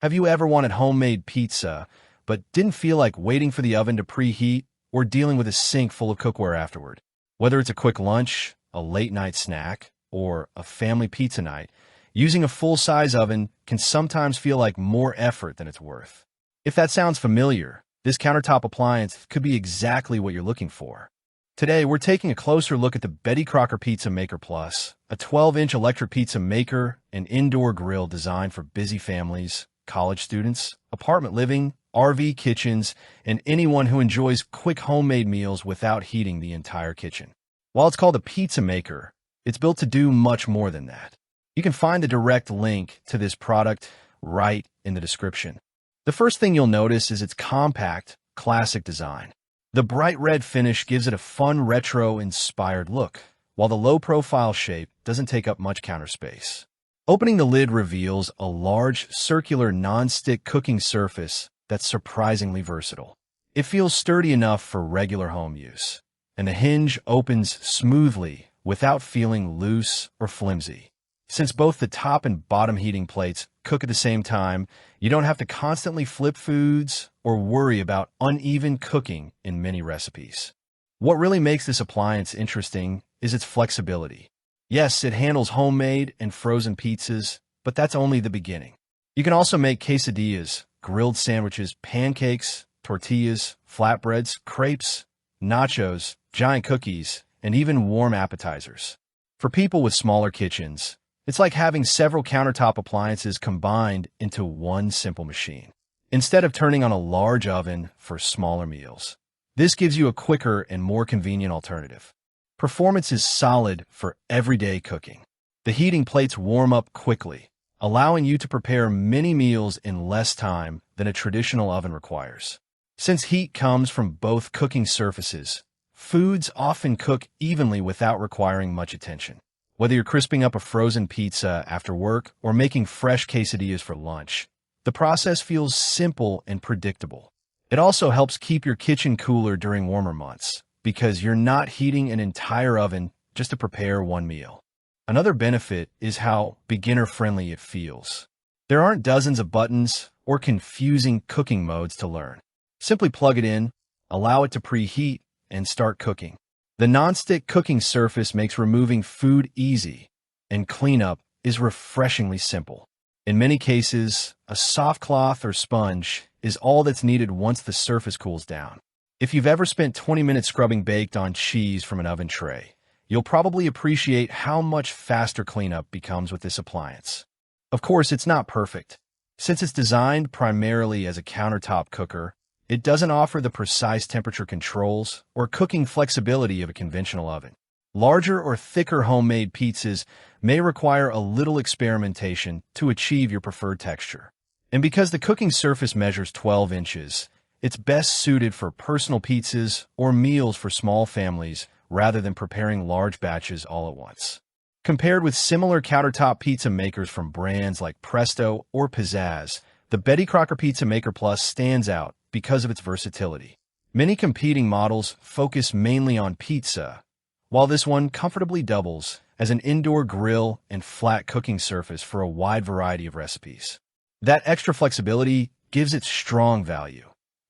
Have you ever wanted homemade pizza, but didn't feel like waiting for the oven to preheat or dealing with a sink full of cookware afterward? Whether it's a quick lunch, a late-night snack, or a family pizza night, using a full-size oven can sometimes feel like more effort than it's worth. If that sounds familiar, this countertop appliance could be exactly what you're looking for. Today, we're taking a closer look at the Betty Crocker Pizza Maker Plus, a 12-inch electric pizza maker and indoor grill designed for busy families, college students, apartment living, RV kitchens, and anyone who enjoys quick homemade meals without heating the entire kitchen. While it's called a pizza maker, it's built to do much more than that. You can find the direct link to this product right in the description. The first thing you'll notice is its compact, classic design. The bright red finish gives it a fun retro-inspired look, while the low-profile shape doesn't take up much counter space. Opening the lid reveals a large, circular non-stick cooking surface that's surprisingly versatile. It feels sturdy enough for regular home use, and the hinge opens smoothly without feeling loose or flimsy. Since both the top and bottom heating plates cook at the same time, you don't have to constantly flip foods or worry about uneven cooking in many recipes. What really makes this appliance interesting is its flexibility. Yes, it handles homemade and frozen pizzas, but that's only the beginning. You can also make quesadillas, grilled sandwiches, pancakes, tortillas, flatbreads, crepes, nachos, giant cookies, and even warm appetizers. For people with smaller kitchens, it's like having several countertop appliances combined into one simple machine. Instead of turning on a large oven for smaller meals, this gives you a quicker and more convenient alternative. Performance is solid for everyday cooking. The heating plates warm up quickly, allowing you to prepare many meals in less time than a traditional oven requires. Since heat comes from both cooking surfaces, foods often cook evenly without requiring much attention. Whether you're crisping up a frozen pizza after work or making fresh quesadillas for lunch, the process feels simple and predictable. It also helps keep your kitchen cooler during warmer months, because you're not heating an entire oven just to prepare one meal. Another benefit is how beginner-friendly it feels. There aren't dozens of buttons or confusing cooking modes to learn. Simply plug it in, allow it to preheat, and start cooking. The nonstick cooking surface makes removing food easy, and cleanup is refreshingly simple. In many cases, a soft cloth or sponge is all that's needed once the surface cools down. If you've ever spent 20 minutes scrubbing baked on cheese from an oven tray, you'll probably appreciate how much faster cleanup becomes with this appliance. Of course, it's not perfect. Since it's designed primarily as a countertop cooker, it doesn't offer the precise temperature controls or cooking flexibility of a conventional oven. Larger or thicker homemade pizzas may require a little experimentation to achieve your preferred texture. And because the cooking surface measures 12 inches, it's best suited for personal pizzas or meals for small families rather than preparing large batches all at once. Compared with similar countertop pizza makers from brands like Presto or Pizzazz, the Betty Crocker Pizza Maker Plus stands out because of its versatility. Many competing models focus mainly on pizza, while this one comfortably doubles as an indoor grill and flat cooking surface for a wide variety of recipes. That extra flexibility gives it strong value,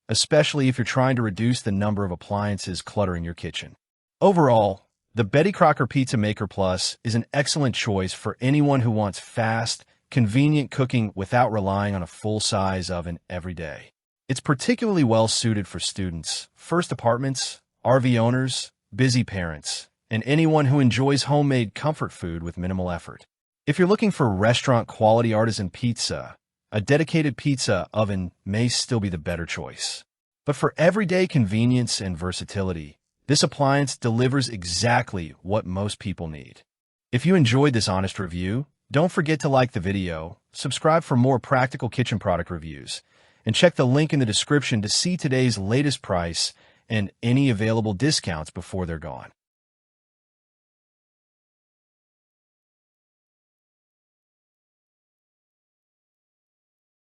especially if you're trying to reduce the number of appliances cluttering your kitchen. Overall, the Betty Crocker Pizza Maker Plus is an excellent choice for anyone who wants fast, convenient cooking without relying on a full-size oven every day. It's particularly well-suited for students, first apartments, RV owners, busy parents, and anyone who enjoys homemade comfort food with minimal effort. If you're looking for restaurant-quality artisan pizza, a dedicated pizza oven may still be the better choice. But for everyday convenience and versatility, this appliance delivers exactly what most people need. If you enjoyed this honest review, don't forget to like the video, subscribe for more practical kitchen product reviews, and check the link in the description to see today's latest price and any available discounts before they're gone.